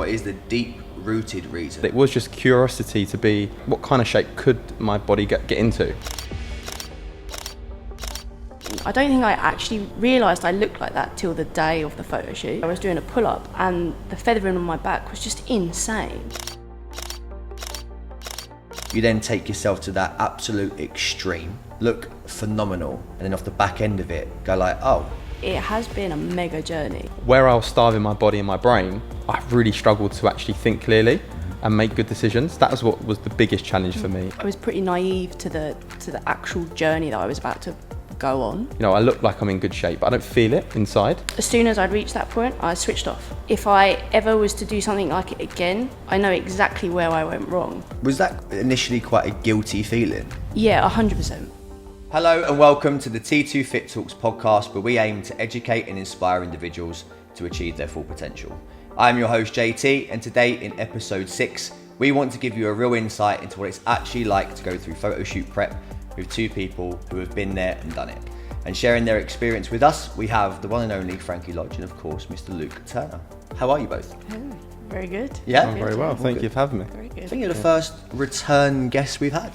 What is the deep-rooted reason? It was just curiosity to be, what kind of shape could my body get into? I don't think I actually realised I looked like that till the day of the photo shoot. I was doing a pull-up and the feathering on my back was just insane. You then take yourself to that absolute extreme, look phenomenal, and then off the back end of it, go like, oh. It has been a mega journey. Where I was starving my body and my brain, I really struggled to actually think clearly and make good decisions. That was what was the biggest challenge for me. I was pretty naive to the actual journey that I was about to go on. You know, I look like I'm in good shape, but I don't feel it inside. As soon as I'd reached that point, I switched off. If I ever was to do something like it again, I know exactly where I went wrong. Was that initially quite a guilty feeling? Yeah, 100%. Hello and welcome to the T2 Fit Talks podcast, where we aim to educate and inspire individuals to achieve their full potential. I'm your host JT, and today in episode 6, we want to give you a real insight into what it's actually like to go through photo shoot prep with two people who have been there and done it. And sharing their experience with us, we have the one and only Frankie Lodge and of course Mr. Luke Turner. How are you both? Oh, very good. Yeah? I'm very well, thank you for having me. Very good. I think you're the first return guest we've had.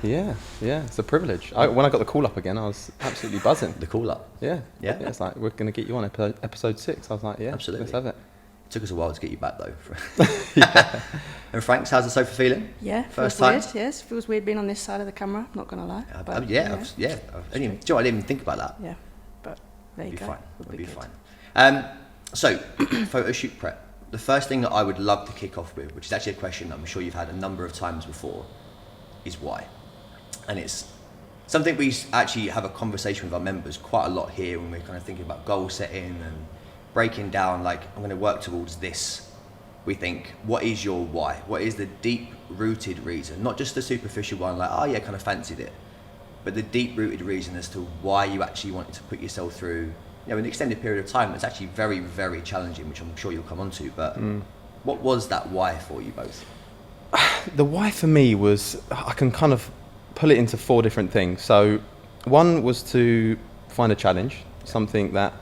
Yeah, it's a privilege. When I got the call up again, I was absolutely buzzing. The call up. Yeah, it's like, we're going to get you on episode 6. I was like, yeah, absolutely. Let's have it. It took us a while to get you back though. Yeah. And Frank's, how's the sofa feeling? Yeah, First feels time? weird. Yes, feels weird being on this side of the camera, not gonna lie. But, I didn't even think about that. Yeah, but there you It'll be go. fine. We'll It'll be good. fine. So, photo shoot prep. The first thing that I would love to kick off with, which is actually a question I'm sure you've had a number of times before, is why? And it's something we actually have a conversation with our members quite a lot here when we're kind of thinking about goal setting and breaking down, like, I'm going to work towards this. We think, what is your why? What is the deep-rooted reason? Not just the superficial one, like, oh yeah, kind of fancied it, but the deep-rooted reason as to why you actually wanted to put yourself through, an extended period of time that's actually very, very challenging, which I'm sure you'll come on to, but what was that why for you both? The why for me was, I can kind of pull it into 4 different things. So one was to find a challenge, something that,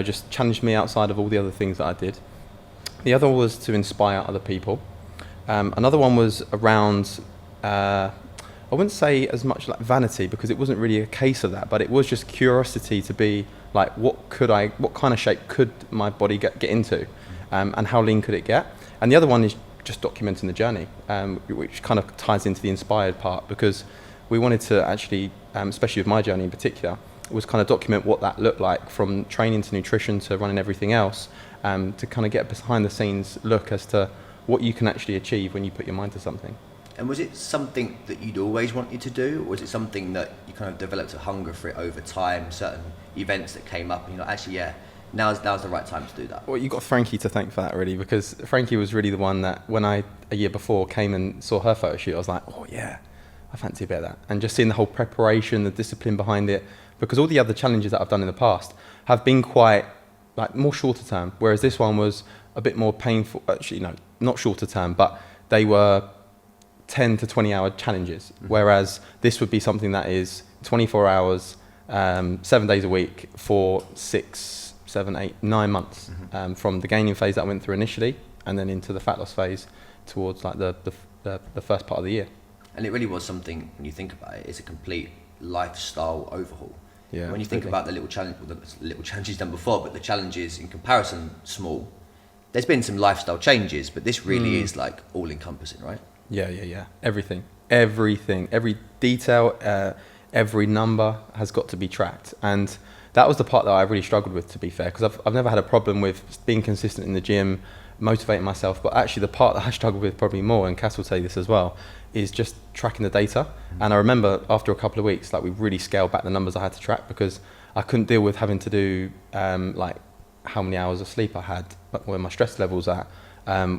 just challenged me outside of all the other things that I did. The other was to inspire other people. Another one was around, I wouldn't say as much like vanity, because it wasn't really a case of that, but it was just curiosity to be like, what kind of shape could my body get into, and how lean could it get? And the other one is just documenting the journey, which kind of ties into the inspired part, because we wanted to actually, especially with my journey in particular, was kind of document what that looked like, from training to nutrition to running everything else, to kind of get behind the scenes look as to what you can actually achieve when you put your mind to something. And was it something that you'd always wanted to do, or was it something that you kind of developed a hunger for it over time, certain events that came up and you're like, actually, yeah, now's the right time to do that? Well, you've got Frankie to thank for that, really, because Frankie was really the one that, when I, a year before, came and saw her photo shoot, I was like, oh yeah, I fancy a bit of that. And just seeing the whole preparation, the discipline behind it, because all the other challenges that I've done in the past have been quite, like, more shorter term, whereas this one was a bit more painful. Actually, no, not shorter term, but they were 10 to 20 hour challenges, whereas this would be something that is 24 hours, 7 days a week for 6, 7, 8, 9 months, from the gaining phase that I went through initially, and then into the fat loss phase towards like the first part of the year. And it really was something, when you think about it, it's a complete lifestyle overhaul. Yeah, when you think about the little challenges done before, but the challenges in comparison small, there's been some lifestyle changes, but this really is like all encompassing, right? Yeah. Everything, every detail, every number has got to be tracked. And that was the part that I really struggled with, to be fair, because I've never had a problem with being consistent in the gym, motivating myself, but actually the part that I struggled with probably more, and Cass will tell you this as well, is just tracking the data. And I remember after a couple of weeks, like, we really scaled back the numbers I had to track, because I couldn't deal with having to do like how many hours of sleep I had, where my stress levels at,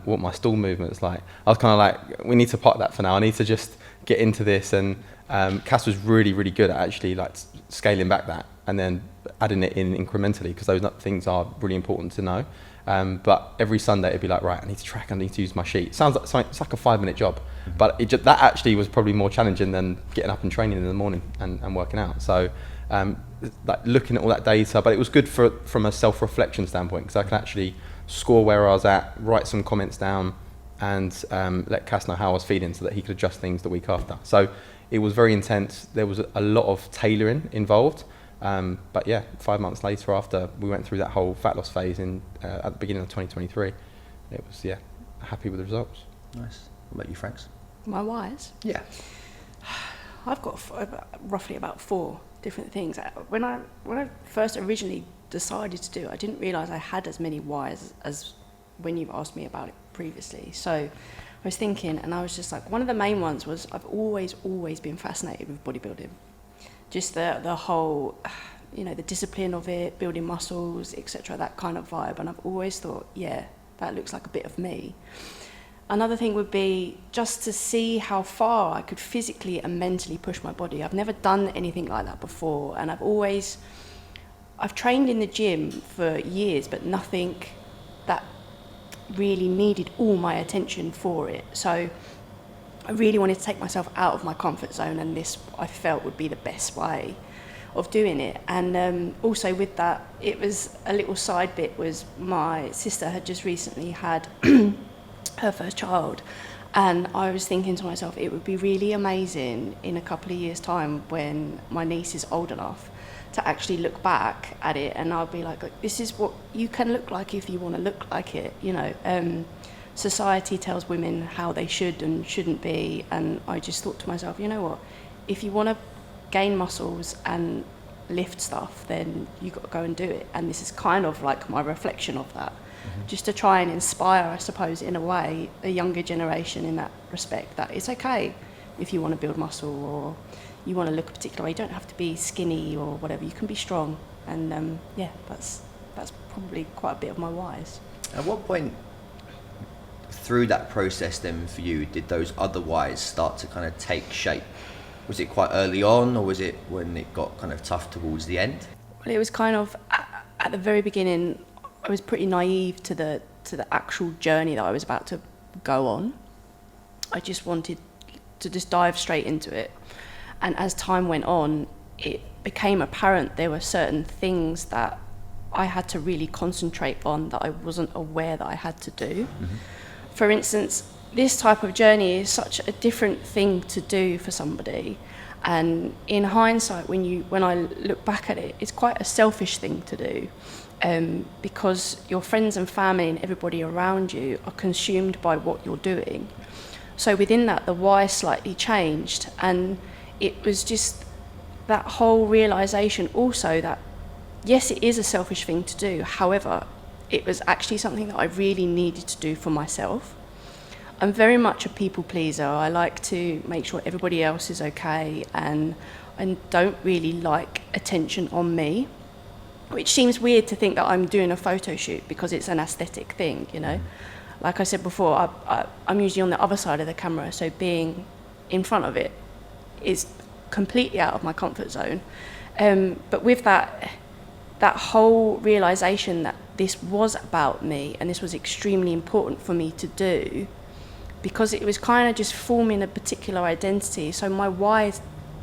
what my stool movement's like. I was kind of like, we need to park that for now. I need to just get into this. And Cass was really, really good at actually like scaling back that and then adding it in incrementally, because those things are really important to know. But every Sunday it'd be like, right, I need to track, I need to use my sheet. Sounds like it's like a 5-minute job, but that actually was probably more challenging than getting up and training in the morning and working out. So like looking at all that data, but it was good from a self-reflection standpoint, because I can actually score where I was at, write some comments down, and let Cass know how I was feeling so that he could adjust things the week after. So it was very intense. There was a lot of tailoring involved. But yeah, 5 months later, after we went through that whole fat loss phase at the beginning of 2023, it was, happy with the results. Nice. What about you, Franks? My whys? Yeah. I've got roughly about 4 different things. When I first originally decided to do it, I didn't realise I had as many whys as when you've asked me about it previously. So I was thinking, and I was just like, one of the main ones was I've always been fascinated with bodybuilding. Just the whole, the discipline of it, building muscles, etc., that kind of vibe. And I've always thought, yeah, that looks like a bit of me. Another thing would be just to see how far I could physically and mentally push my body. I've never done anything like that before, and I've trained in the gym for years, but nothing that really needed all my attention for it. So I really wanted to take myself out of my comfort zone, and this I felt would be the best way of doing it. And also with that, it was a little side bit was my sister had just recently had her first child, and I was thinking to myself, it would be really amazing in a couple of years' time when my niece is old enough to actually look back at it, and I'll be like, this is what you can look like if you want to look like it, Society tells women how they should and shouldn't be, and I just thought to myself, you know what, if you want to gain muscles and lift stuff, then you got to go and do it. And this is kind of like my reflection of that, just to try and inspire, I suppose, in a way, a younger generation in that respect, that it's okay if you want to build muscle or you want to look a particular way. You don't have to be skinny or whatever, you can be strong. And that's probably quite a bit of my whys. At what point through that process then for you did those other whys start to kind of take shape? Was it quite early on, or was it when it got kind of tough towards the end? Well, it was kind of at the very beginning. I was pretty naive to the actual journey that I was about to go on. I just wanted to just dive straight into it. And as time went on, it became apparent there were certain things that I had to really concentrate on that I wasn't aware that I had to do. Mm-hmm. For instance, this type of journey is such a different thing to do for somebody. And in hindsight, when I look back at it, it's quite a selfish thing to do. Because your friends and family and everybody around you are consumed by what you're doing. So within that, the why slightly changed, and it was just that whole realization also that, yes, it is a selfish thing to do. However, it was actually something that I really needed to do for myself. I'm very much a people pleaser. I like to make sure everybody else is okay, and I don't really like attention on me, which seems weird to think that I'm doing a photo shoot because it's an aesthetic thing, Like I said before, I'm usually on the other side of the camera, so being in front of it is completely out of my comfort zone. But with that whole realization that this was about me and this was extremely important for me to do, because it was kind of just forming a particular identity. So my why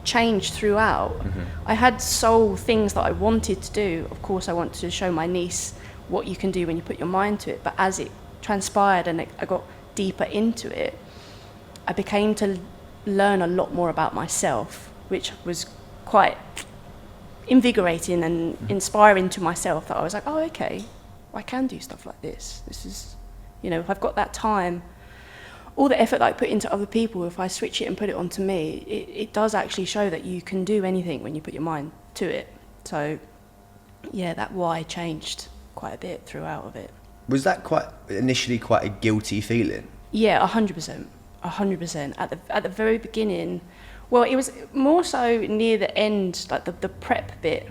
changed throughout. Mm-hmm. I had sole things that I wanted to do. Of course, I wanted to show my niece what you can do when you put your mind to it. But as it transpired and I got deeper into it, I became to learn a lot more about myself, which was quite invigorating and inspiring to myself, that I was like, oh, okay, I can do stuff like this. This is, if I've got that time, all the effort that I put into other people, if I switch it and put it onto me, it does actually show that you can do anything when you put your mind to it. So, yeah, that why changed quite a bit throughout of it. Was that initially quite a guilty feeling? Yeah, 100%. 100%. At the very beginning, well, it was more so near the end, like the prep bit,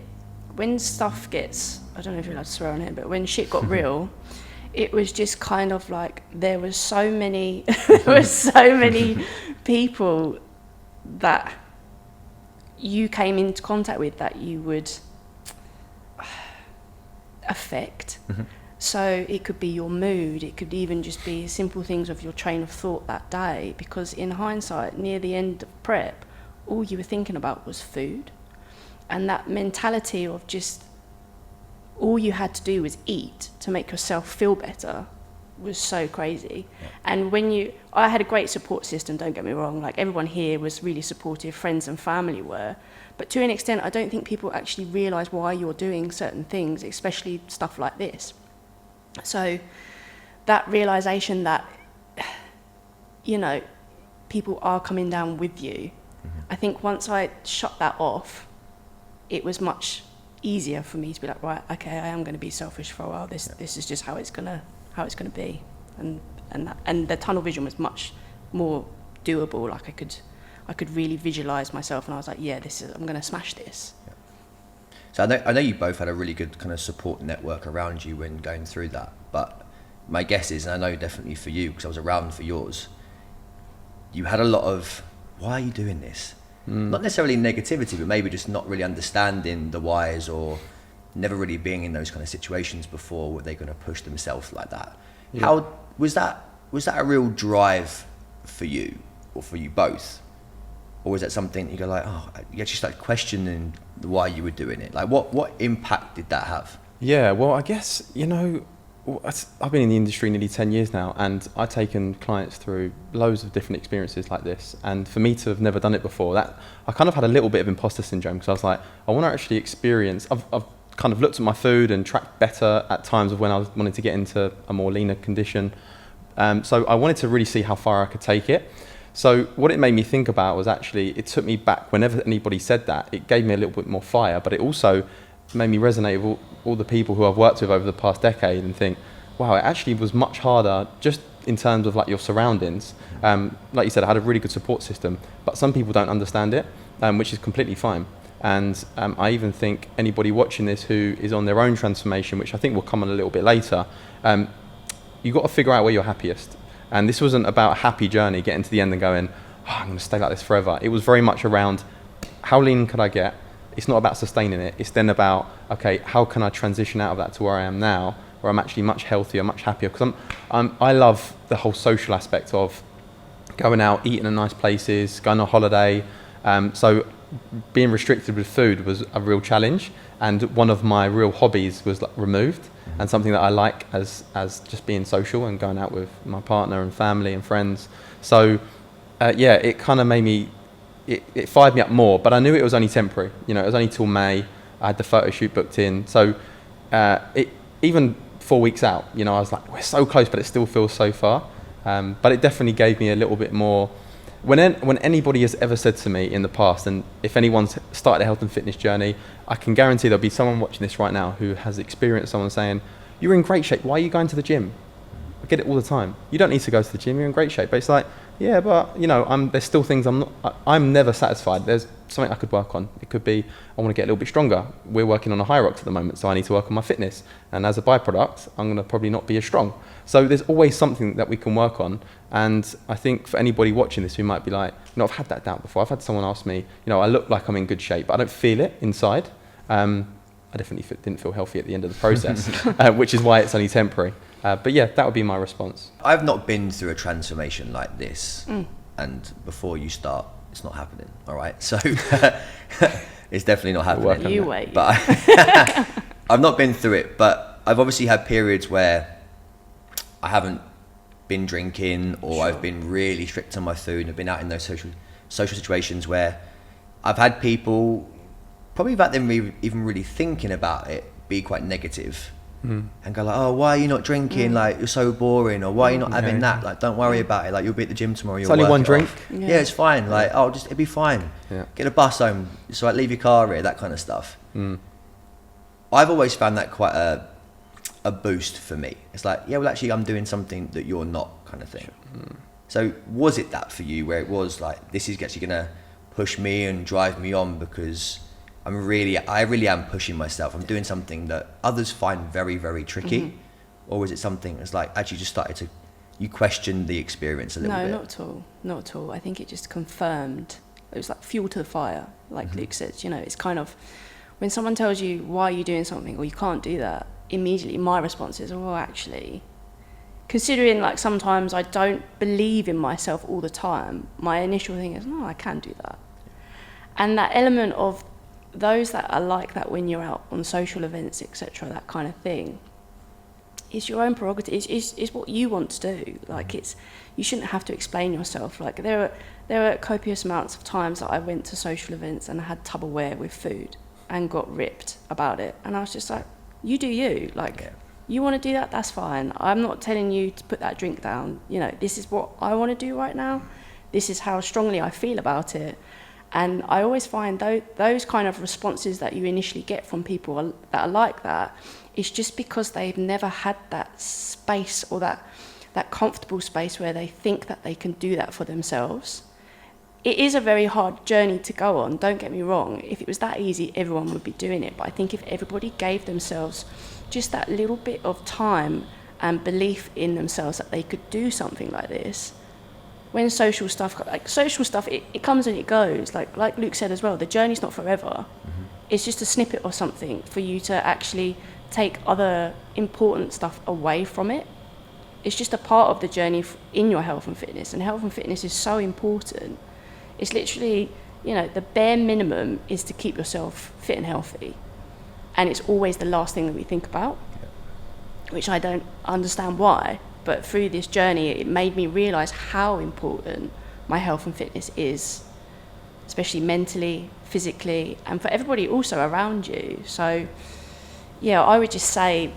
when stuff gets, I don't know if you're allowed to swear on here, but when shit got real, it was just kind of like there was so many people that you came into contact with that you would affect. Mm-hmm. So it could be your mood, it could even just be simple things of your train of thought that day, because in hindsight, near the end of prep, all you were thinking about was food. And that mentality of just all you had to do was eat to make yourself feel better was so crazy. Yeah. And I had a great support system, don't get me wrong, like everyone here was really supportive, friends and family were, but to an extent I don't think people actually realise why you're doing certain things, especially stuff like this. So that realisation that, you know, people are coming down with you, I think once I shut that off, it was much easier for me to be like, right, okay, I am going to be selfish for a while. This is just how it's gonna be, and the tunnel vision was much more doable. Like I could really visualize myself, and I was like, yeah, I'm going to smash this. Yeah. So I know you both had a really good kind of support network around you when going through that. But my guess is, and I know definitely for you because I was around for yours, you had a lot of, why are you doing this? Not necessarily negativity, but maybe just not really understanding the whys, or never really being in those kind of situations before where they're going to push themselves like that. Yeah. How was that a real drive for you, or for you both? Or was that something you go like, oh, you actually started questioning why you were doing it? Like what impact did that have? Yeah, well, I guess, you know, I've been in the industry nearly 10 years now, and I've taken clients through loads of different experiences like this. And for me to have never done it before, that I kind of had a little bit of imposter syndrome, because I was like, I want to actually experience. I've kind of looked at my food and tracked better at times of when I was wanting to get into a more leaner condition. So I wanted to really see how far I could take it. So what it made me think about was actually, it took me back whenever anybody said that, it gave me a little bit more fire, but it also made me resonate with all the people who I've worked with over the past decade and think, wow, it actually was much harder just in terms of like your surroundings. Like you said, I had a really good support system, but some people don't understand it, which is completely fine. And I even think anybody watching this who is on their own transformation, which I think will come on a little bit later, you've got to figure out where you're happiest. And this wasn't about a happy journey, getting to the end and going, oh, I'm going to stay like this forever. It was very much around, how lean could I get? It's not about sustaining it. It's then about, okay, how can I transition out of that to where I am now, where I'm actually much healthier, much happier? Because I love the whole social aspect of going out, eating in nice places, going on holiday. So being restricted with food was a real challenge. And one of my real hobbies was removed, and something that I like as just being social and going out with my partner and family and friends. So yeah, it kind of made me, it fired me up more, but I knew it was only temporary. You know, it was only till May. I had the photo shoot booked in. So even 4 weeks out, you know, I was like, we're so close, but it still feels so far. But it definitely gave me a little bit more. When anybody has ever said to me in the past, and if anyone's started a health and fitness journey, I can guarantee there'll be someone watching this right now who has experienced someone saying, you're in great shape, why are you going to the gym? I get it all the time. You don't need to go to the gym, you're in great shape. But it's like, yeah, but you know, there's still things I'm never satisfied. There's something I could work on. It could be, I want to get a little bit stronger. We're working on a high rocks at the moment, so I need to work on my fitness. And as a byproduct, I'm going to probably not be as strong. So there's always something that we can work on. And I think for anybody watching this who might be like, you know, I've had that doubt before. I've had someone ask me, you know, I look like I'm in good shape, but I don't feel it inside. I definitely didn't feel healthy at the end of the process, which is why it's only temporary. But yeah, that would be my response. I've not been through a transformation like this. And before you start, it's not happening. All right. So it's definitely not happening. You wait. But I've not been through it, but I've obviously had periods where I haven't been drinking, or sure, I've been really strict on my food. I've been out in those social situations where I've had people, probably without them even really thinking about it, be quite negative. And go like, oh, why are you not drinking? Like, you're so boring. Or why are you not having that? Like, don't worry about it. Like, you'll be at the gym tomorrow. It's only one drink. Yeah, it's fine. Like, oh, it'll be fine. Get a bus home. So like, leave your car here. That kind of stuff. I've always found that quite a boost for me. It's like, yeah, well, actually, I'm doing something that you're not, kind of thing. So was it that for you, where it was like, this is actually going to push me and drive me on because I really am pushing myself. I'm doing something that others find very, very tricky. Or was it something that's like actually just you questioned the experience a little bit? No, not at all. I think it just confirmed. It was like fuel to the fire, like Luke said. You know, it's kind of, when someone tells you, why are you doing something, or you can't do that, immediately my response is, oh, actually, considering like sometimes I don't believe in myself all the time, my initial thing is, no, I can do that. And that element of those that are like that when you're out on social events, etc., that kind of thing, it's your own prerogative. It's what you want to do. Like, you shouldn't have to explain yourself. Like, there are copious amounts of times that I went to social events and I had Tupperware with food and got ripped about it. And I was just like, you do you. Like, you want to do that, that's fine. I'm not telling you to put that drink down. You know, this is what I want to do right now. This is how strongly I feel about it. And I always find those kind of responses that you initially get from people that are like that, it's just because they've never had that space or that comfortable space where they think that they can do that for themselves. It is a very hard journey to go on, don't get me wrong. If it was that easy, everyone would be doing it. But I think if everybody gave themselves just that little bit of time and belief in themselves that they could do something like this, when social stuff, it comes and it goes. Like Luke said as well, the journey's not forever. It's just a snippet or something for you to actually take other important stuff away from it. It's just a part of the journey in your health and fitness, and health and fitness is so important. It's literally, you know, the bare minimum is to keep yourself fit and healthy, and it's always the last thing that we think about, which I don't understand why, but through this journey it made me realise how important my health and fitness is, especially mentally, physically, and for everybody also around you. So yeah, I would just say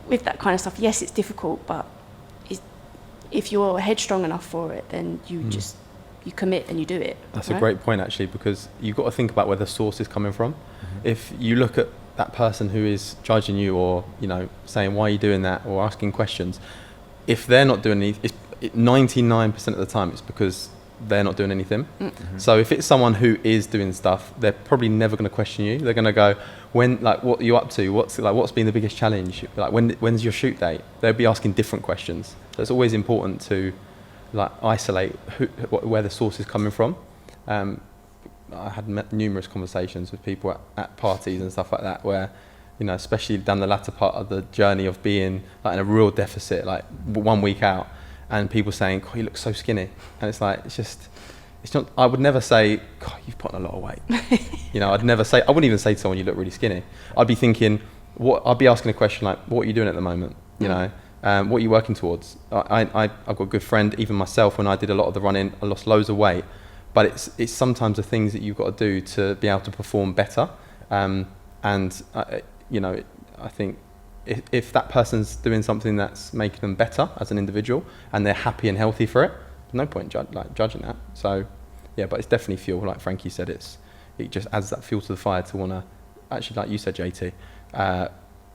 with that kind of stuff, yes, it's difficult, but if you're headstrong enough for it, then you commit and you do it. That's right? a great point, actually, because you've got to think about where the source is coming from. If you look at that person who is judging you, or, you know, saying, why are you doing that, or asking questions, if they're not doing anything, 99% of the time it's because they're not doing anything. So if it's someone who is doing stuff, they're probably never going to question you. They're going to go, what are you up to? What's been the biggest challenge? Like, when's your shoot date? They'll be asking different questions. So it's always important to isolate where the source is coming from. I had numerous conversations with people at parties and stuff like that, where, you know, especially down the latter part of the journey of being like in a real deficit, like 1 week out, and people saying, "God, you look so skinny," and it's like, it's not. I would never say, "God, you've put on a lot of weight." You know, I wouldn't even say to someone, "You look really skinny." I'd be thinking, I'd be asking a question like, "What are you doing at the moment?" You know, what are you working towards? I've got a good friend, even myself, when I did a lot of the running, I lost loads of weight, but it's sometimes the things that you've got to do to be able to perform better, you know, I think if that person's doing something that's making them better as an individual and they're happy and healthy for it, no point judging that. So yeah, but it's definitely fuel. Like Frankie said, it just adds that fuel to the fire to want to, actually, like you said, JT,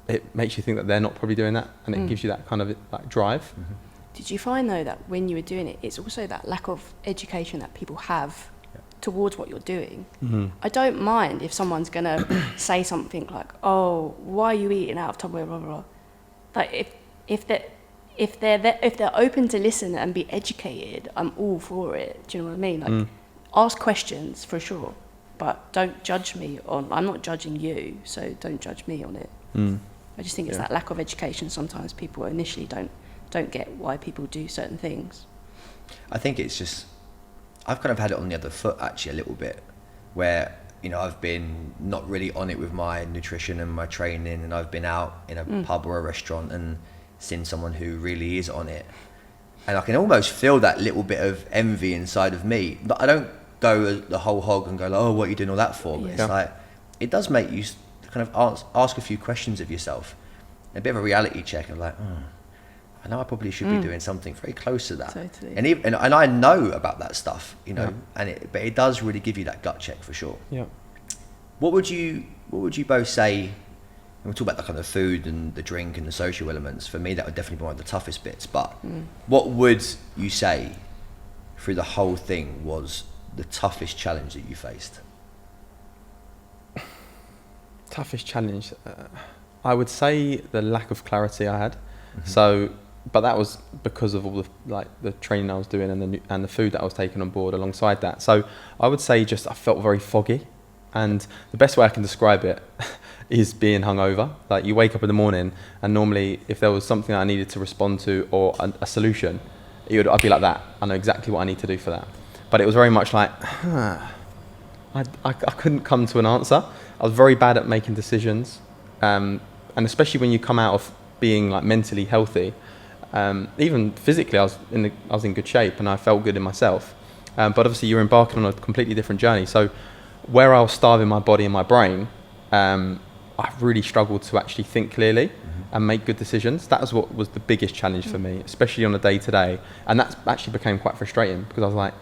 it makes you think that they're not probably doing that, and it gives you that kind of like drive. Did you find though that when you were doing it, it's also that lack of education that people have towards what you're doing? I don't mind if someone's gonna say something like, "Oh, why are you eating out of Tupperware?" Blah blah blah. Like if they're open to listen and be educated, I'm all for it. Do you know what I mean? Like, ask questions for sure, but don't judge me on. I'm not judging you, so don't judge me on it. I just think it's that lack of education. Sometimes people initially don't get why people do certain things. I think it's just, I've kind of had it on the other foot actually a little bit, where, you know, I've been not really on it with my nutrition and my training, and I've been out in a pub or a restaurant and seen someone who really is on it, and I can almost feel that little bit of envy inside of me, but I don't go the whole hog and go like, "Oh, what are you doing all that for?" But it's like, it does make you kind of ask a few questions of yourself, a bit of a reality check of like, I know I probably should be doing something very close to that. Totally. And I know about that stuff, you know, but it does really give you that gut check for sure. Yeah. What would you both say? And we'll talk about the kind of food and the drink and the social elements. For me, that would definitely be one of the toughest bits. But what would you say through the whole thing was the toughest challenge that you faced? Toughest challenge, I would say the lack of clarity I had. So, but that was because of all the training I was doing and the food that I was taking on board alongside that. So I would say just I felt very foggy, and the best way I can describe it is being hungover. Like, you wake up in the morning, and normally if there was something I needed to respond to or a solution, I'd be like that. I know exactly what I need to do for that. But it was very much like, I I couldn't come to an answer. I was very bad at making decisions, and especially when you come out of being like mentally healthy, even physically, I was in good shape and I felt good in myself. But obviously, you're embarking on a completely different journey. So, where I was starving my body and my brain, I really struggled to actually think clearly and make good decisions. That was what was the biggest challenge for me, especially on a day-to-day. And that actually became quite frustrating because I was like,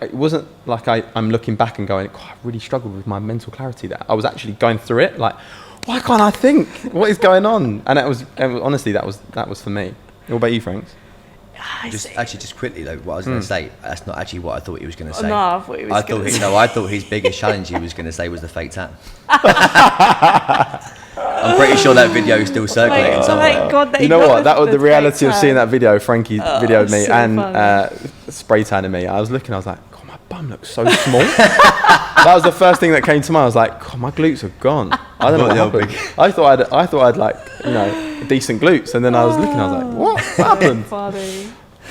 it wasn't like I'm looking back and going, God, I really struggled with my mental clarity there. I was actually going through it like, why can't I think? What is going on? And honestly, that was for me. What about you, Franks? Just quickly though, what I was going to say, that's not actually what I thought he was going to say. No, I thought he was going to say. I thought his biggest challenge he was going to say was the fake tan. I'm pretty sure that video is still circulating somewhere. Thank God you know what? That was the reality of seeing that video. Frankie videoed me so and spray tanning me. I was looking, I was like, God, my bum looks so small. That was the first thing that came to mind. I was like, God, my glutes are gone. I don't know what happened. I thought I'd like, decent glutes, and then I was looking, I was like, what happened? Funny.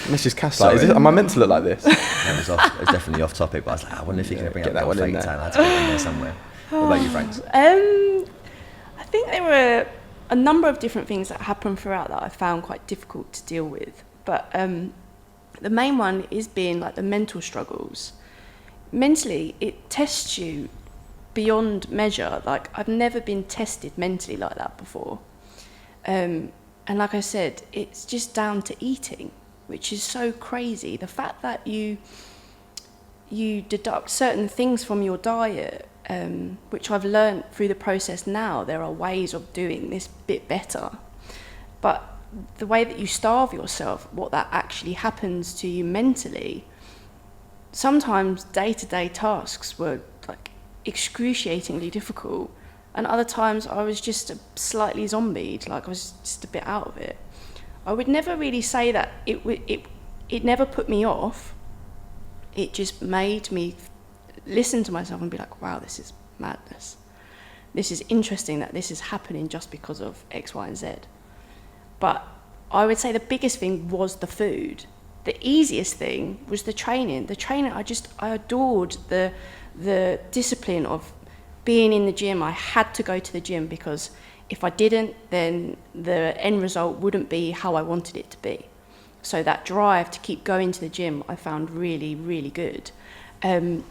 Let's just cast like, am I meant to look like this? It was definitely off topic, but I was like, I wonder if you're going to bring up that one fake tan. I had to get it in there somewhere. What about you, Franks? I think there were a number of different things that happened throughout that I found quite difficult to deal with. But the main one is being like the mental struggles. Mentally, it tests you beyond measure. Like, I've never been tested mentally like that before. And like I said, it's just down to eating, which is so crazy. The fact that you deduct certain things from your diet, which I've learned through the process now, there are ways of doing this bit better. But the way that you starve yourself, what that actually happens to you mentally, sometimes day-to-day tasks were like excruciatingly difficult, and other times I was just slightly zombied, like I was just a bit out of it. I would never really say that it never put me off. It just made me listen to myself and be like, wow, this is madness. This is interesting that this is happening just because of X, Y, and Z. But I would say the biggest thing was the food. The easiest thing was the training. The training, I adored the discipline of being in the gym. I had to go to the gym because if I didn't, then the end result wouldn't be how I wanted it to be. So that drive to keep going to the gym, I found really, really good. And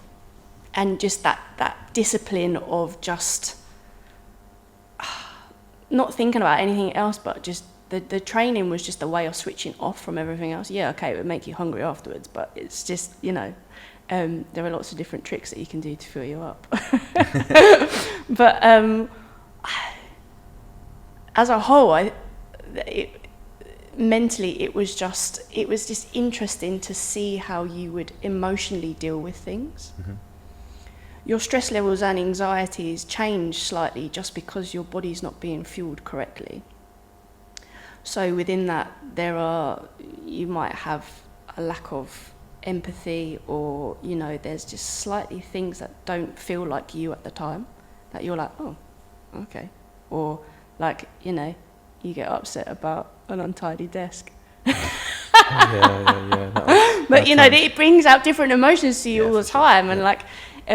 just that discipline of just not thinking about anything else, but just the training was just a way of switching off from everything else. Yeah, okay, it would make you hungry afterwards, but it's just, there are lots of different tricks that you can do to fill you up. But as a whole, mentally, it was just interesting to see how you would emotionally deal with things. Mm-hmm. Your stress levels and anxieties change slightly just because your body's not being fueled correctly. So within that, you might have a lack of empathy, or, there's just slightly things that don't feel like you at the time, that you're like, oh, okay. Or like, you get upset about an untidy desk. Yeah. But, it brings out different emotions to you all the time. Sure. And like,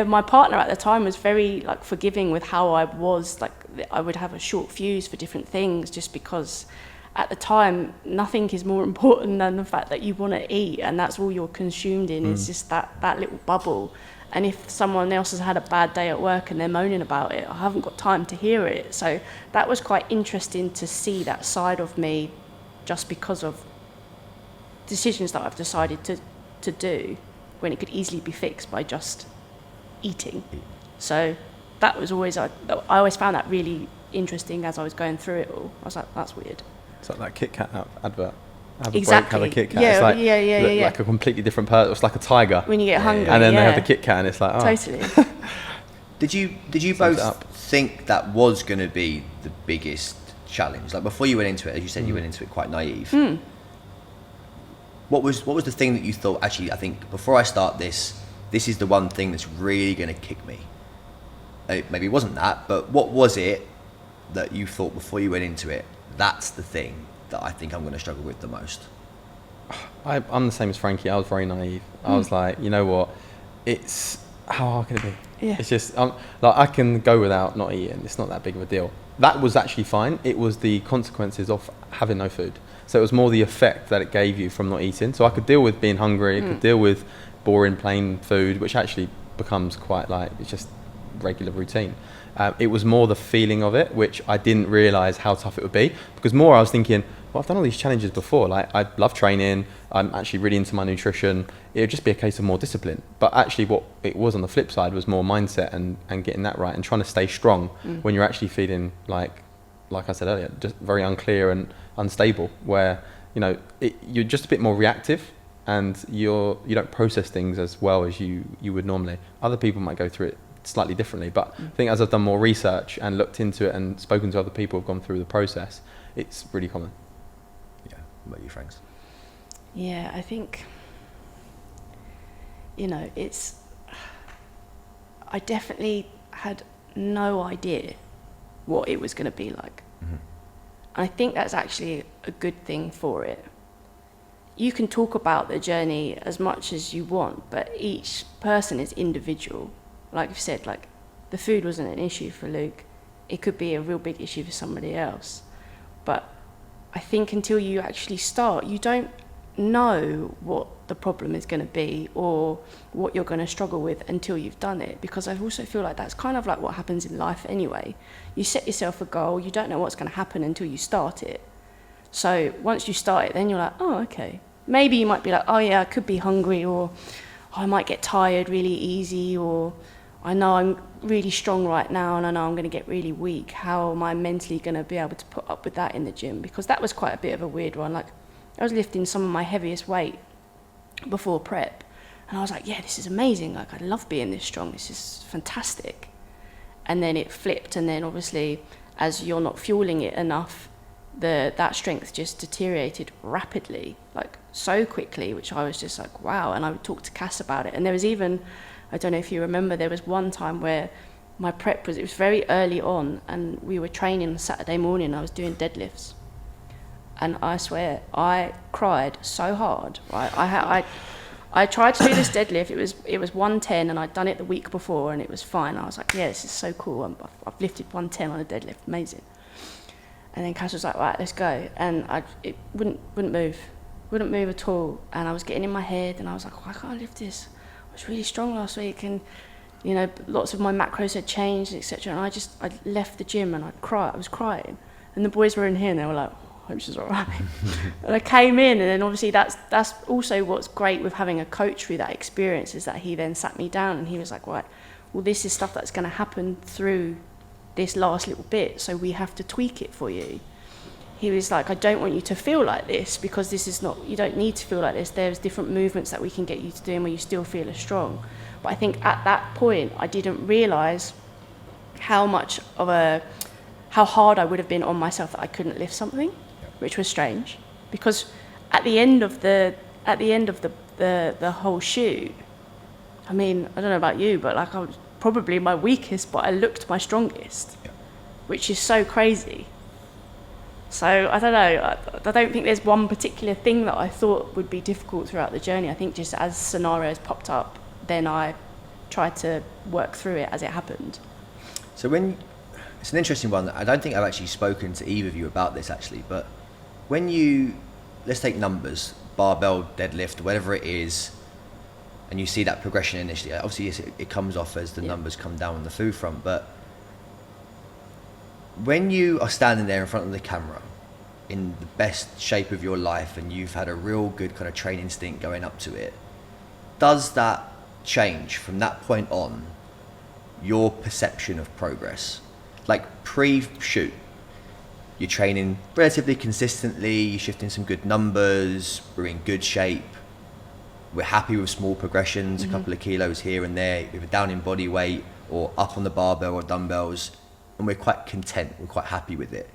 my partner at the time was very like forgiving with how I was. Like, I would have a short fuse for different things just because at the time, nothing is more important than the fact that you want to eat, and that's all you're consumed in. It's just that little bubble. And if someone else has had a bad day at work and they're moaning about it, I haven't got time to hear it. So that was quite interesting to see that side of me, just because of decisions that I've decided to do when it could easily be fixed by just eating. So that was always, I always found that really interesting as I was going through it all. I was like, that's weird. It's like that Kit Kat advert. Have Exactly. A break, have a Kit Kat. Yeah, it's like, yeah. like a completely different person. It's like a tiger. When you get hungry, and then they have the Kit Kat, and it's like, oh. Totally. Did you both think that was going to be the biggest challenge? Like, before you went into it, as you said, you went into it quite naive. What was the thing that you thought, actually, I think before I start this is the one thing that's really going to kick me? Maybe it wasn't that, but what was it that you thought before you went into it, that's the thing that I think I'm going to struggle with the most? I'm the same as Frankie. I was very naive. I was like, you know what? It's how hard can it be? Yeah. It's just like I can go without not eating. It's not that big of a deal. That was actually fine. It was the consequences of having no food. So it was more the effect that it gave you from not eating. So I could deal with being hungry. I could deal with boring plain food, which actually becomes quite like, it's just regular routine. It was more the feeling of it, which I didn't realise how tough it would be. Because more I was thinking, well, I've done all these challenges before. Like, I love training. I'm actually really into my nutrition. It would just be a case of more discipline. But actually what it was on the flip side was more mindset and getting that right and trying to stay strong when you're actually feeling like I said earlier, just very unclear and unstable, where, you know, you're just a bit more reactive and you don't process things as well as you would normally. Other people might go through it slightly differently, but I think as I've done more research and looked into it and spoken to other people who've gone through the process, it's really common. Yeah. What about you, Franks? Yeah, I think, you know, I definitely had no idea what it was going to be like. And I think that's actually a good thing for it. You can talk about the journey as much as you want, but each person is individual. Like you said, like, the food wasn't an issue for Luke. It could be a real big issue for somebody else. But I think until you actually start, you don't know what the problem is going to be or what you're going to struggle with until you've done it. Because I also feel like that's kind of like what happens in life anyway. You set yourself a goal, you don't know what's going to happen until you start it. So once you start it, then you're like, oh, okay. Maybe you might be like, oh yeah, I could be hungry, or I might get tired really easy, or I know I'm really strong right now and I know I'm going to get really weak. How am I mentally going to be able to put up with that in the gym? Because that was quite a bit of a weird one. Like, I was lifting some of my heaviest weight before prep, and I was like, yeah, this is amazing. Like, I love being this strong. This is fantastic. And then it flipped, and then obviously, as you're not fueling it enough, that strength just deteriorated rapidly, like so quickly, which I was just like, wow. And I would talk to Cass about it. And there was even, I don't know if you remember, there was one time where my prep it was very early on, and we were training on Saturday morning. I was doing deadlifts. And I swear, I cried so hard. Right? I tried to do this deadlift. It was 110, and I'd done it the week before, and it was fine. I was like, yeah, this is so cool. I've lifted 110 on a deadlift, amazing. And then Cass was like, right, let's go. And it wouldn't move at all. And I was getting in my head, and I was like, why can't I lift this? I was really strong last week, and you know, lots of my macros had changed, etc. And I left the gym, and I was crying. And the boys were in here, and they were like, I hope she's all right. And I came in, and then obviously that's also what's great with having a coach through that experience, is that he then sat me down and he was like, right, well, this is stuff that's going to happen through this last little bit, so we have to tweak it for you. He was like, I don't want you to feel like this, because this is not, you don't need to feel like this. There's different movements that we can get you to do where you still feel as strong. But I think at that point, I didn't realise how hard I would have been on myself that I couldn't lift something, which was strange, because at the end of the whole shoot, I mean, I don't know about you, but like, I was probably my weakest, but I looked my strongest, which is so crazy. So I don't know, I don't think there's one particular thing that I thought would be difficult throughout the journey. I think just as scenarios popped up, then I tried to work through it as it happened. So it's an interesting one. I don't think I've actually spoken to either of you about this actually, but when let's take numbers, barbell, deadlift, whatever it is, and you see that progression initially, obviously it comes off as the numbers come down on the food front, but when you are standing there in front of the camera in the best shape of your life and you've had a real good kind of training instinct going up to it, does that change from that point on your perception of progress? Like pre-shoot, you're training relatively consistently, you're shifting some good numbers, we're in good shape, we're happy with small progressions, a couple of kilos here and there, either down in body weight or up on the barbell or dumbbells, and we're quite content, we're quite happy with it.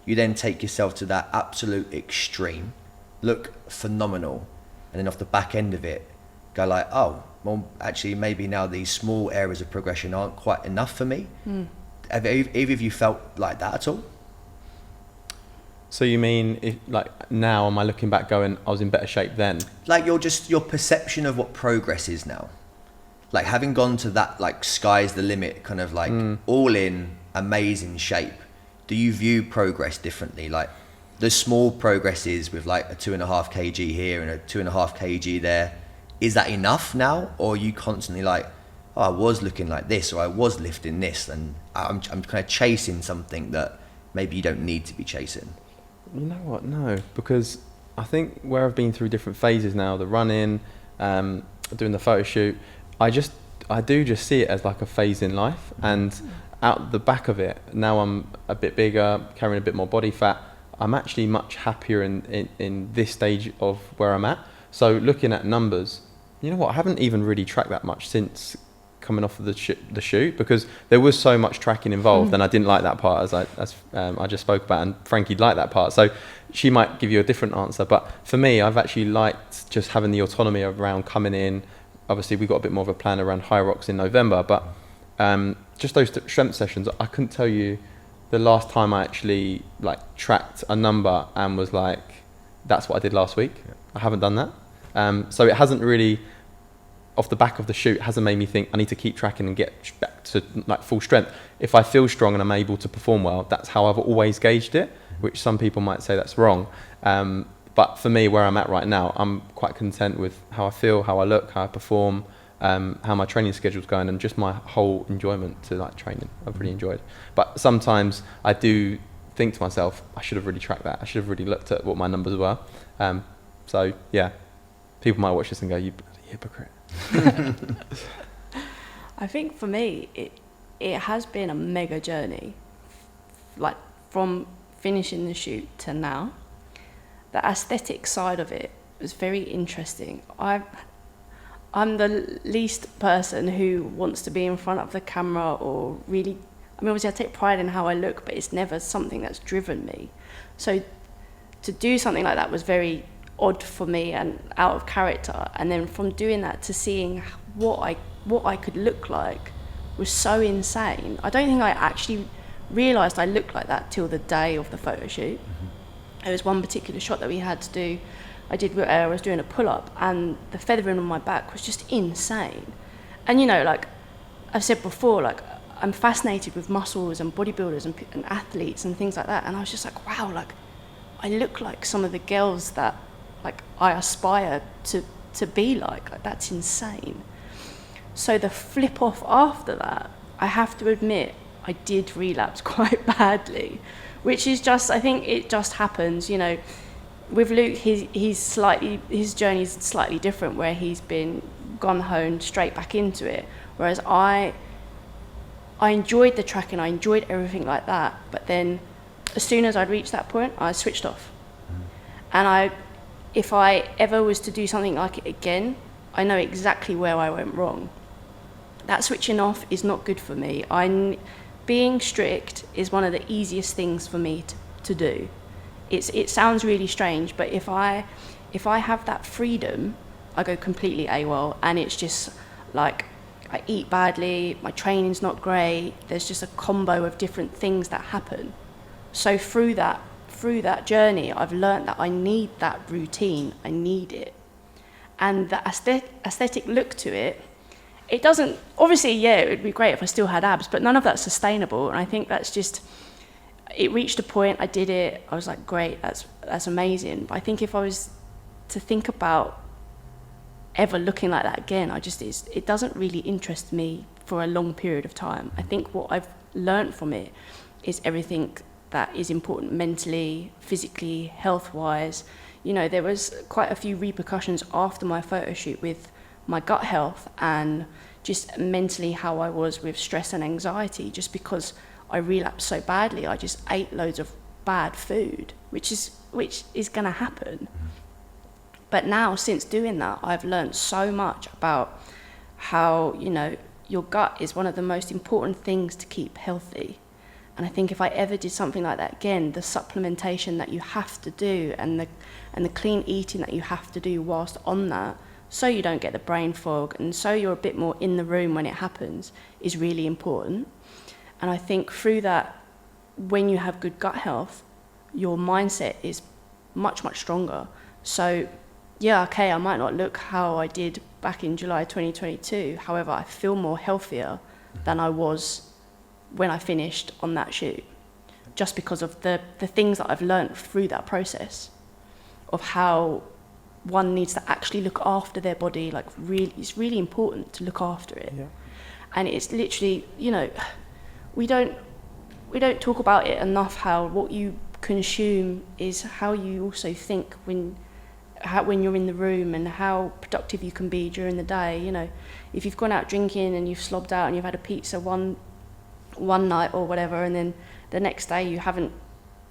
You then take yourself to that absolute extreme, look phenomenal, and then off the back end of it, go like, oh, well, actually maybe now these small areas of progression aren't quite enough for me. Have either of you felt like that at all? So you mean, like now, am I looking back going, I was in better shape then? Like your perception of what progress is now. like having gone to that like sky's the limit kind of like all in amazing shape, do you view progress differently? Like the small progresses with like a 2.5 kg here and a 2.5 kg there, is that enough now, or are you constantly like, oh, I was looking like this, or I was lifting this, and I'm kind of chasing something that maybe you don't need to be chasing? You know what? No, because I think where I've been through different phases now, the running, doing the photo shoot, I do just see it as like a phase in life, and out the back of it, now I'm a bit bigger, carrying a bit more body fat. I'm actually much happier in this stage of where I'm at. So looking at numbers, you know what? I haven't even really tracked that much since coming off of the shoot, because there was so much tracking involved, and I didn't like that part, as I just spoke about, and Frankie liked that part. So she might give you a different answer, but for me, I've actually liked just having the autonomy around coming in. Obviously, we got a bit more of a plan around High Rocks in November, but just those strength sessions, I couldn't tell you the last time I actually like tracked a number and was like, that's what I did last week. I haven't done that. So it hasn't really, off the back of the shoot, hasn't made me think I need to keep tracking and get back to like full strength. If I feel strong and I'm able to perform well, that's how I've always gauged it, which some people might say that's wrong. But for me, where I'm at right now, I'm quite content with how I feel, how I look, how I perform, how my training schedule's going, and just my whole enjoyment to like training. I've really enjoyed. But sometimes I do think to myself, I should have really tracked that. I should have really looked at what my numbers were. So yeah, people might watch this and go, "You bloody hypocrite." I think for me, it has been a mega journey, like from finishing the shoot to now. The aesthetic side of it was very interesting. I'm the least person who wants to be in front of the camera or really, I mean, obviously I take pride in how I look, but it's never something that's driven me. So to do something like that was very odd for me and out of character. And then from doing that to seeing what I could look like was so insane. I don't think I actually realised I looked like that till the day of the photo shoot. There was one particular shot that we had to do. I was doing a pull-up, and the feathering on my back was just insane. And you know, like I've said before, like I'm fascinated with muscles and bodybuilders and athletes and things like that. And I was just like, wow, like I look like some of the girls that like I aspire to be like that's insane. So the flip off after that, I have to admit, I did relapse quite badly, which is just, I think it just happens, you know. With Luke, his journey is slightly different, where he's been gung-ho and straight back into it, whereas I enjoyed the tracking, I enjoyed everything like that, but then as soon as I'd reached that point, I switched off. And if I ever was to do something like it again, I know exactly where I went wrong. That switching off is not good for me. Being strict is one of the easiest things for me to do. It sounds really strange, but if I have that freedom, I go completely AWOL, and it's just like I eat badly, my training's not great, there's just a combo of different things that happen. So through that journey, I've learned that I need that routine, I need it. And the aesthetic look to it doesn't, obviously, yeah, it would be great if I still had abs, but none of that's sustainable. And I think that's just, it reached a point, I did it, I was like, great, that's amazing. But I think if I was to think about ever looking like that again, it doesn't really interest me for a long period of time. I think what I've learned from it is everything that is important mentally, physically, health-wise. You know, there was quite a few repercussions after my photo shoot with my gut health and just mentally how I was with stress and anxiety, just because I relapsed so badly. I just ate loads of bad food, which is going to happen. But now, since doing that, I've learned so much about how, you know, your gut is one of the most important things to keep healthy. And I think if I ever did something like that again, the supplementation that you have to do and the clean eating that you have to do whilst on that, so you don't get the brain fog and so you're a bit more in the room when it happens, is really important. And I think through that, when you have good gut health, your mindset is much, much stronger. So yeah, okay, I might not look how I did back in July 2022. However, I feel more healthier than I was when I finished on that shoot, just because of the things that I've learned through that process of how one needs to actually look after their body. Like, really, it's really important to look after it. Yeah. And it's literally, we don't talk about it enough, how what you consume is how you also think when you're in the room, and how productive you can be during the day. If you've gone out drinking and you've slobbed out and you've had a pizza one night or whatever, and then the next day you haven't,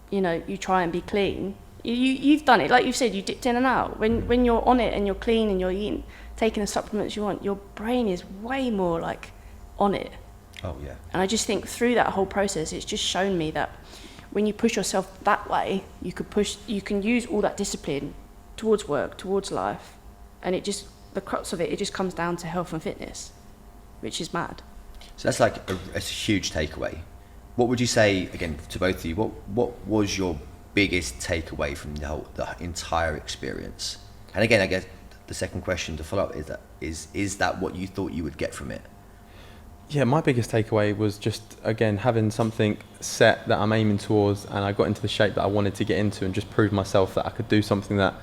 you try and be clean, you've done it, like you said, you dipped in and out. When you're on it and you're clean and you're eating, taking the supplements you want, your brain is way more like on it. Oh yeah. And I just think through that whole process, it's just shown me that when you push yourself that way, you can use all that discipline towards work, towards life, and the crux of it just comes down to health and fitness, which is mad. So that's like a huge takeaway. What would you say, again, to both of you, what was your biggest takeaway from the entire experience? And again, I guess the second question to follow up is that what you thought you would get from it? Yeah, my biggest takeaway was just, again, having something set that I'm aiming towards, and I got into the shape that I wanted to get into, and just proved myself that I could do something that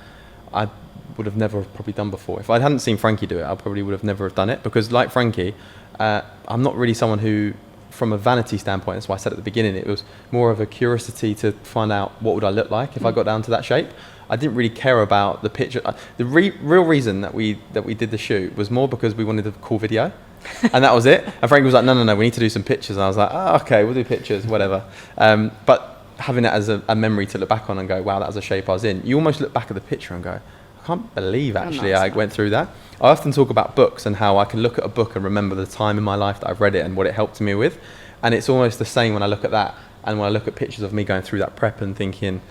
I would have never probably done before. If I hadn't seen Frankie do it, I probably would have never have done it, because like Frankie, I'm not really someone who, from a vanity standpoint, that's why I said at the beginning, it was more of a curiosity to find out what would I look like if I got down to that shape. I didn't really care about the picture. The real reason that we did the shoot was more because we wanted a cool video. And that was it. And Frankie was like, no, we need to do some pictures. And I was like, okay, we'll do pictures, whatever. But having it as a memory to look back on and go, wow, that was a shape I was in. You almost look back at the picture and go, I can't believe actually I went through that. I often talk about books and how I can look at a book and remember the time in my life that I've read it and what it helped me with. And it's almost the same when I look at that, and when I look at pictures of me going through that prep and thinking,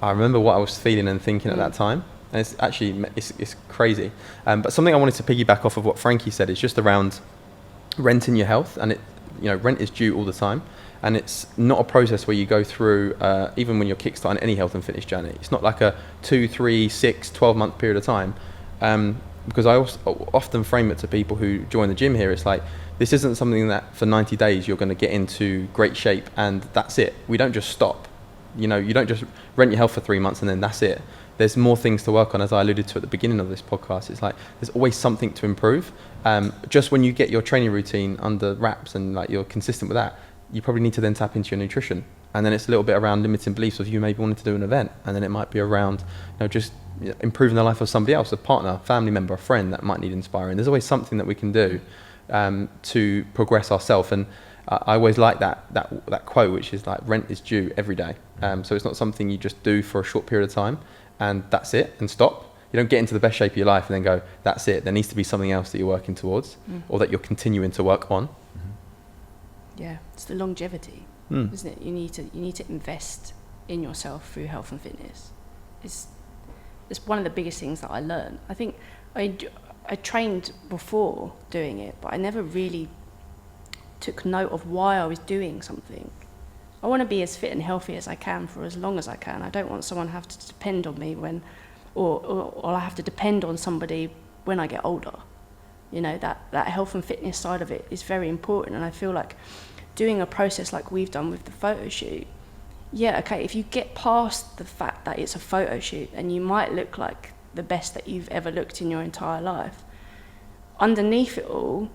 I remember what I was feeling and thinking at that time. And it's actually, it's crazy. But something I wanted to piggyback off of what Frankie said is just around renting your health. And rent is due all the time. And it's not a process where you go through, even when you're kickstarting any health and fitness journey. It's not like a 2, 3, 6, 12-month period of time. Because I also often frame it to people who join the gym here. It's like, this isn't something that for 90 days you're going to get into great shape and that's it. We don't just stop. You don't just rent your health for 3 months and then that's it. There's more things to work on, as I alluded to at the beginning of this podcast. It's like there's always something to improve. Just when you get your training routine under wraps and like you're consistent with that, you probably need to then tap into your nutrition. And then it's a little bit around limiting beliefs of you maybe wanting to do an event, and then it might be around just improving the life of somebody else, a partner, family member, a friend that might need inspiring. There's always something that we can do to progress ourselves. And I always like that quote, which is like, rent is due every day. So it's not something you just do for a short period of time and that's it and stop. You don't get into the best shape of your life and then go, that's it. There needs to be something else that you're working towards or that you're continuing to work on. Yeah, it's the longevity, isn't it? You need to invest in yourself through health and fitness. It's one of the biggest things that I learned. I think I trained before doing it, but I never really took note of why I was doing something. I want to be as fit and healthy as I can for as long as I can. I don't want someone to have to depend on me or I have to depend on somebody when I get older. That health and fitness side of it is very important, and I feel like doing a process like we've done with the photo shoot, if you get past the fact that it's a photo shoot and you might look like the best that you've ever looked in your entire life, underneath it all,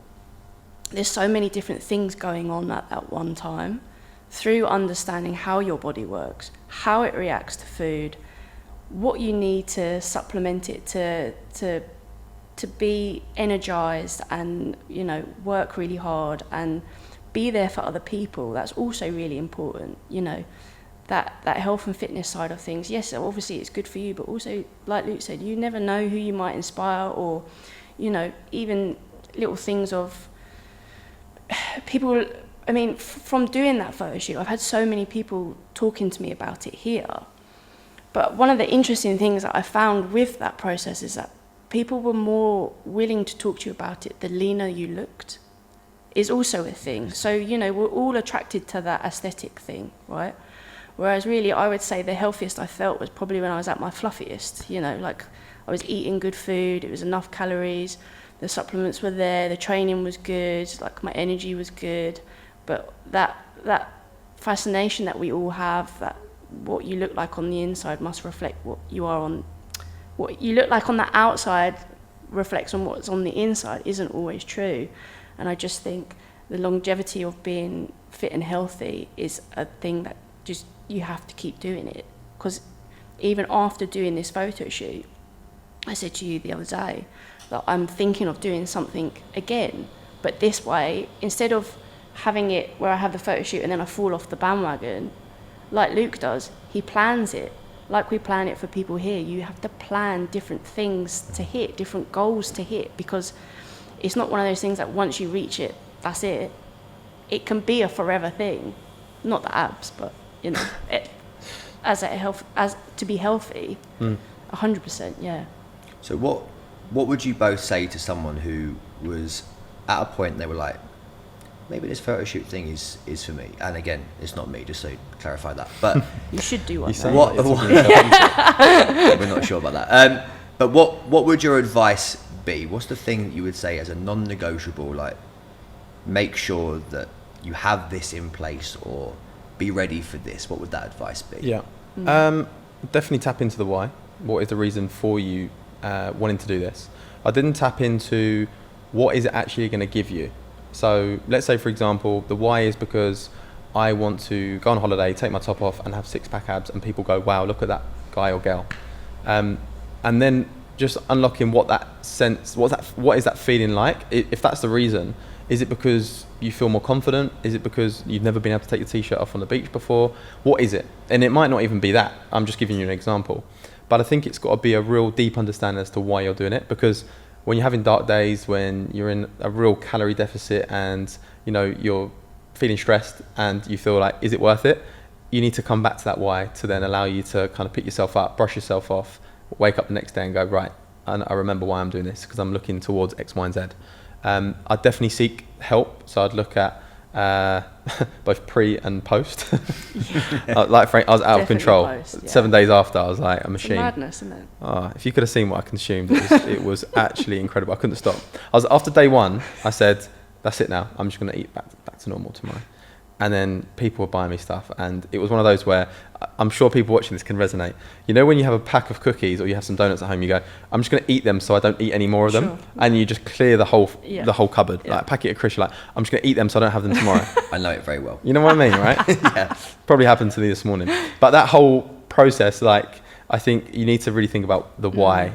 there's so many different things going on at one time. Through understanding how your body works, how it reacts to food, what you need to supplement it to be energized and work really hard and be there for other people. That's also really important. That health and fitness side of things. Yes, obviously it's good for you, but also, like Luke said, you never know who you might inspire, or even little things of people. I mean, from doing that photo shoot, I've had so many people talking to me about it here. But one of the interesting things that I found with that process is that people were more willing to talk to you about it the leaner you looked, is also a thing. So, we're all attracted to that aesthetic thing, right? Whereas really, I would say the healthiest I felt was probably when I was at my fluffiest, like I was eating good food, it was enough calories, the supplements were there, the training was good, like my energy was good, but that fascination that we all have, that what you look like on the inside must reflect what you look like on the outside reflects on what's on the inside, isn't always true. And I just think the longevity of being fit and healthy is a thing that just you have to keep doing it. Because even after doing this photo shoot, I said to you the other day that I'm thinking of doing something again, but this way, instead of having it where I have the photo shoot and then I fall off the bandwagon, like Luke does, he plans it. Like we plan it for people here, you have to plan different things to hit, different goals to hit, because it's not one of those things that once you reach it, that's it. It can be a forever thing. Not the abs, but, you know, as to be healthy, 100%, yeah. So what would you both say to someone who was at a point they were like, maybe this photo shoot thing is for me? And again, it's not me, just so clarify that. But you should do one. We're not sure about that. But what would your advice be? What's the thing that you would say as a non-negotiable, like, make sure that you have this in place or be ready for this? What would that advice be? Yeah. Definitely tap into the why. What is the reason for you wanting to do this? I didn't tap into what is it actually going to give you. So let's say, for example, the why is because I want to go on holiday, take my top off and have six-pack abs, and people go, wow, look at that guy or girl. And then just unlocking what is that feeling like? If that's the reason, is it because you feel more confident? Is it because you've never been able to take your t-shirt off on the beach before? What is it? And it might not even be that. I'm just giving you an example. But I think it's got to be a real deep understanding as to why you're doing it, because when you're having dark days, when you're in a real calorie deficit and, you know, you're feeling stressed and you feel like, is it worth it? You need to come back to that why to then allow you to kind of pick yourself up, brush yourself off, wake up the next day and go, right, I remember why I'm doing this, because I'm looking towards X, Y, and Z. I'd definitely seek help. So I'd look at both pre and post. Like Frank, I was out of control. Post, yeah. 7 days after, I was like a machine. It's madness, isn't it? If you could have seen what I consumed, it was actually incredible. I couldn't stop. After day one, I said, that's it now. I'm just going to eat back to normal tomorrow. And then people were buying me stuff, and it was one of those where I'm sure people watching this can resonate. You know, when you have a pack of cookies or you have some donuts at home, you go, I'm just going to eat them so I don't eat any more of them. Sure. And you just clear the whole cupboard. Yeah. Like a packet of crisps, you're like, I'm just going to eat them so I don't have them tomorrow. I know it very well. You know what I mean, right? Yeah. Probably happened to me this morning. But that whole process, like, I think you need to really think about the why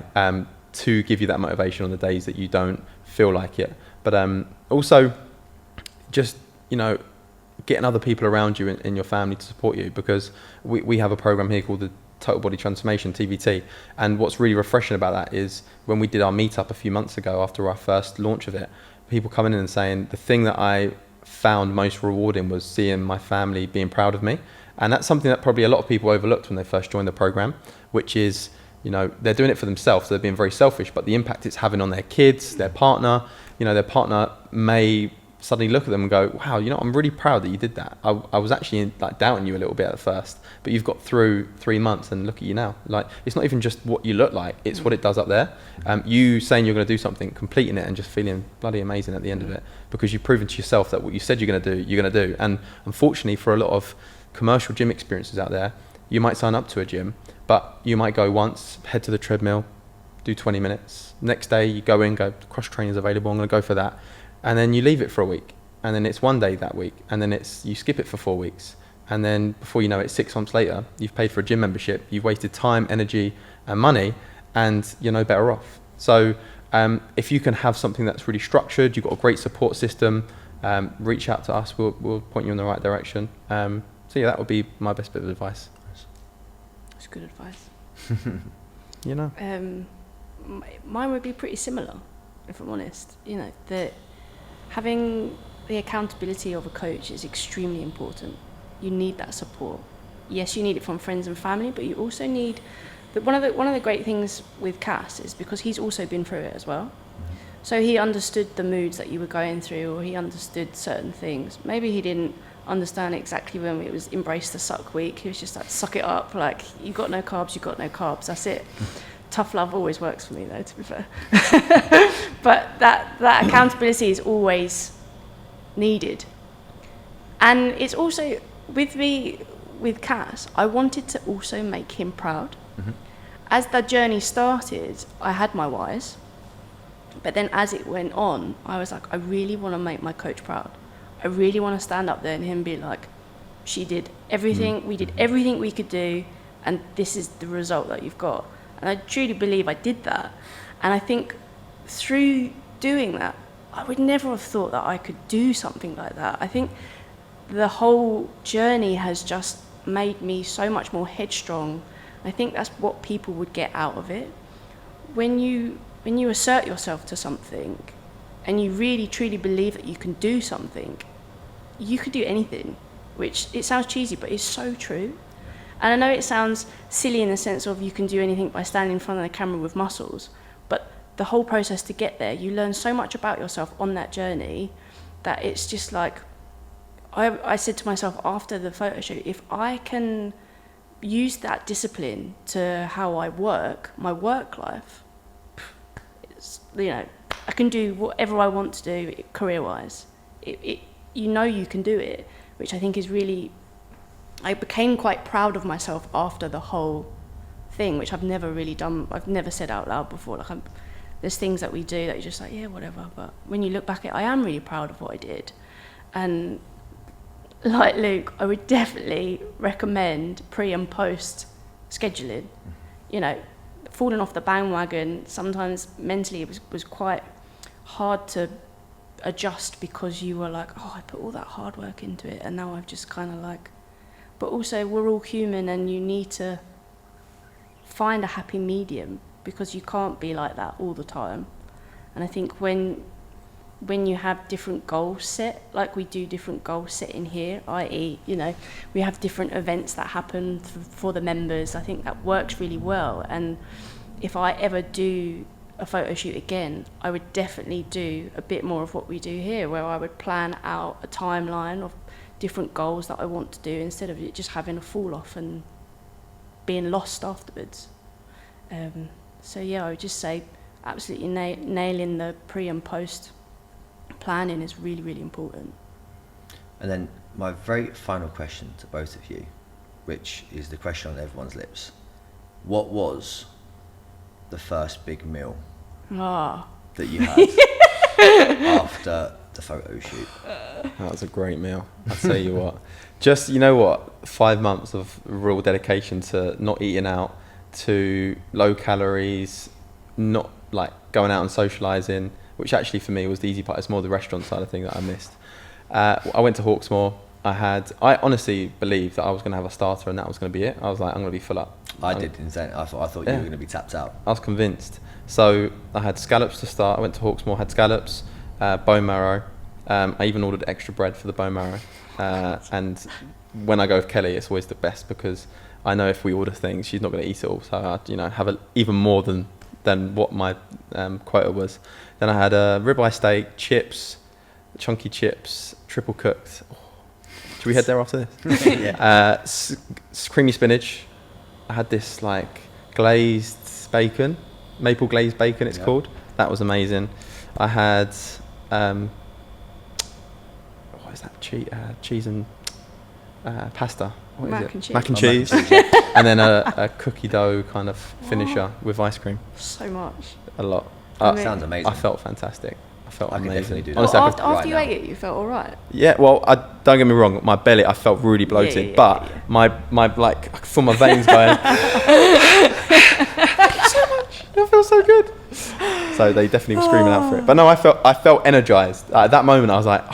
to give you that motivation on the days that you don't feel like it. But also just, you know, getting other people around you in your family to support you, because we have a program here called the Total Body Transformation, TBT, and what's really refreshing about that is when we did our meetup a few months ago after our first launch of it, people coming in and saying the thing that I found most rewarding was seeing my family being proud of me. And that's something that probably a lot of people overlooked when they first joined the program, which is, you know, they're doing it for themselves, so they're being very selfish, but the impact it's having on their kids, their partner, you know, their partner may suddenly look at them and go, wow, you know, I'm really proud that you did that. I was actually like doubting you a little bit at first, but you've got through 3 months and look at you now. Like, it's not even just what you look like, it's what it does up there. You saying you're going to do something, completing it and just feeling bloody amazing at the end of it, because you've proven to yourself that what you said you're going to do. And unfortunately, for a lot of commercial gym experiences out there, you might sign up to a gym, but you might go once, head to the treadmill, do 20 minutes. Next day you go in, go, cross training's available, I'm going to go for that. And then you leave it for a week, and then it's one day that week, and then you skip it for 4 weeks, and then before you know it, 6 months later, you've paid for a gym membership, you've wasted time, energy, and money, and you're no better off. So if you can have something that's really structured, you've got a great support system, reach out to us. We'll point you in the right direction. So yeah, that would be my best bit of advice. That's good advice. You know, mine would be pretty similar, if I'm honest. You know, that having the accountability of a coach is extremely important. You need that support. Yes, you need it from friends and family, but you also need one of the great things with Cass is because he's also been through it as well. So he understood the moods that you were going through, or he understood certain things. Maybe he didn't understand exactly when it was embrace the suck week. He was just like, suck it up, like, you got no carbs, that's it. Tough love always works for me, though, to be fair. But that accountability is always needed. And it's also, with Cass, I wanted to also make him proud. Mm-hmm. As the journey started, I had my whys. But then as it went on, I was like, I really want to make my coach proud. I really want to stand up there and him be like, she did everything, we did everything we could do, and this is the result that you've got. And I truly believe I did that. And I think through doing that, I would never have thought that I could do something like that. I think the whole journey has just made me so much more headstrong. I think that's what people would get out of it. When you assert yourself to something and you really truly believe that you can do something, you could do anything, which it sounds cheesy, but it's so true. And I know it sounds silly in the sense of you can do anything by standing in front of the camera with muscles, but the whole process to get there, you learn so much about yourself on that journey that it's just like, I said to myself after the photo shoot, if I can use that discipline to how I work, my work life, it's, I can do whatever I want to do career-wise. You can do it, which I think is really, I became quite proud of myself after the whole thing, which I've never really done. I've never said out loud before. Like, there's things that we do that you're just like, yeah, whatever. But when you look back at it, I am really proud of what I did. And like Luke, I would definitely recommend pre and post scheduling. Falling off the bandwagon, sometimes mentally it was quite hard to adjust because you were like, oh, I put all that hard work into it, and now I've just kind of like, but also we're all human and you need to find a happy medium because you can't be like that all the time. And I think when you have different goals set, like we do different goals set in here, i.e., we have different events that happen for the members, I think that works really well. And if I ever do a photo shoot again, I would definitely do a bit more of what we do here, where I would plan out a timeline of different goals that I want to do instead of it just having a fall off and being lost afterwards. So yeah, I would just say absolutely nailing the pre and post planning is really, really important. And then my very final question to both of you, which is the question on everyone's lips. What was the first big meal that you had after the photo shoot? That was a great meal. I'll tell you what. Just, 5 months of real dedication to not eating out, to low calories, not like going out and socialising, which actually for me was the easy part. It's more the restaurant side of thing that I missed. I went to Hawksmoor. I honestly believed that I was going to have a starter and that was going to be it. I was like, I'm going to be full up. I did insane. I thought you were going to be tapped out. I was convinced. So I had scallops to start. I went to Hawksmoor, had scallops, bone marrow. I even ordered extra bread for the bone marrow. And when I go with Kelly, it's always the best because I know if we order things, she's not going to eat it all. So I, have even more than what my quota was. Then I had a ribeye steak, chips, chunky chips, triple cooked. Oh. Should we head there after this? Yeah. Creamy spinach. I had this like glazed bacon, maple glazed bacon it's called. That was amazing. I had, what is that? Cheese and pasta. What is it? And cheese. Mac and cheese. And then a cookie dough kind of finisher with ice cream. So much. A lot. Sounds amazing. I felt fantastic. I felt amazing. Definitely do that. Honestly, After you ate it, you felt all right? Yeah, well, don't get me wrong, my belly, I felt really bloated, but my like, I could feel my veins going, thank you so much, I feel so good. So they definitely were screaming out for it. But no, I felt energized. At that moment, I was like,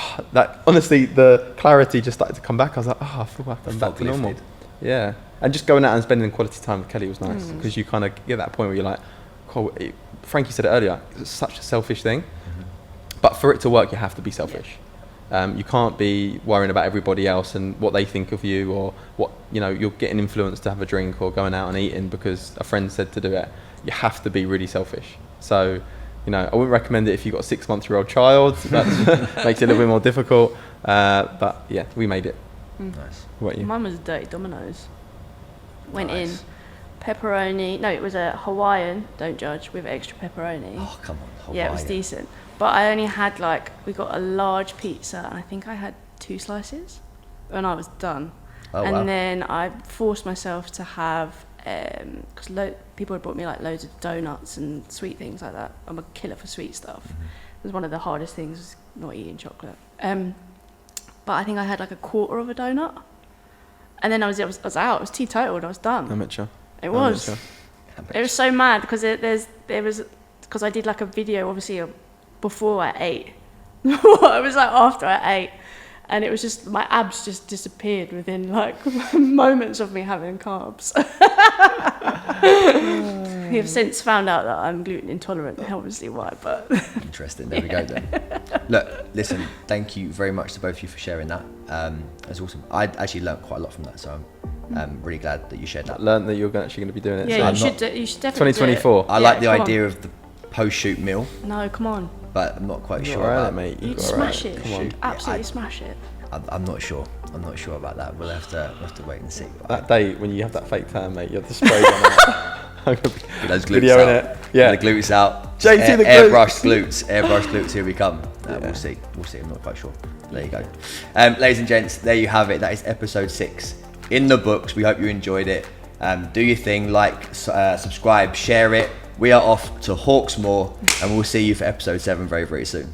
honestly, the clarity just started to come back. I was like, I feel like I'm back to normal. Yeah. And just going out and spending quality time with Kelly was nice, because you kind of get that point where you're like, cool. Frankie said it earlier, it's such a selfish thing. But for it to work, you have to be selfish. You can't be worrying about everybody else and what they think of you, or what, you're getting influenced to have a drink or going out and eating because a friend said to do it. You have to be really selfish. So, I wouldn't recommend it if you've got a 6-month-old child. That makes it a little bit more difficult. But yeah, we made it. Nice. What about you? Mine was Dirty Dominoes. Went in, pepperoni. No, it was a Hawaiian, don't judge, with extra pepperoni. Oh, come on. Hawaiian. Yeah, it was decent. But I only had we got a large pizza, and I think I had 2 slices, and I was done. Oh, and wow. then I forced myself to have, because people had brought me loads of donuts and sweet things like that. I'm a killer for sweet stuff. It was one of the hardest things, was not eating chocolate. But I think I had a quarter of a donut, and then I was out. It was teetotal, and I was done. Amateur. It was. Amateur. It was so mad because because I did a video obviously before I ate. It was after I ate, and it was just my abs just disappeared within moments of me having carbs. We've since found out that I'm gluten intolerant, obviously why, but Interesting. There we go then. Look, listen, thank you very much to both of you for sharing that. That's awesome. I actually learned quite a lot from that, so I'm really glad that you shared that. Learned that you're actually going to be doing it. yeah, so you should definitely 2024. I like the come idea of the post-shoot meal, on. No, come on. but I'm not quite You're sure alright, about mate. You'd You're smash alright. it. Come on. Absolutely Yeah, smash it. I'm not sure. I'm not sure about that. We'll have to wait and see. That day when you have that fake tan, mate, you have the spray on. Get those glutes Video in out. it. Yeah. Get the glutes out. JT the glutes. Airbrush glutes. Here we come. Yeah. We'll see. I'm not quite sure. There you go. Ladies and gents, there you have it. That is episode 6 in the books. We hope you enjoyed it. Do your thing. Subscribe, share it. We are off to Hawksmoor, and we'll see you for episode 7 very, very soon.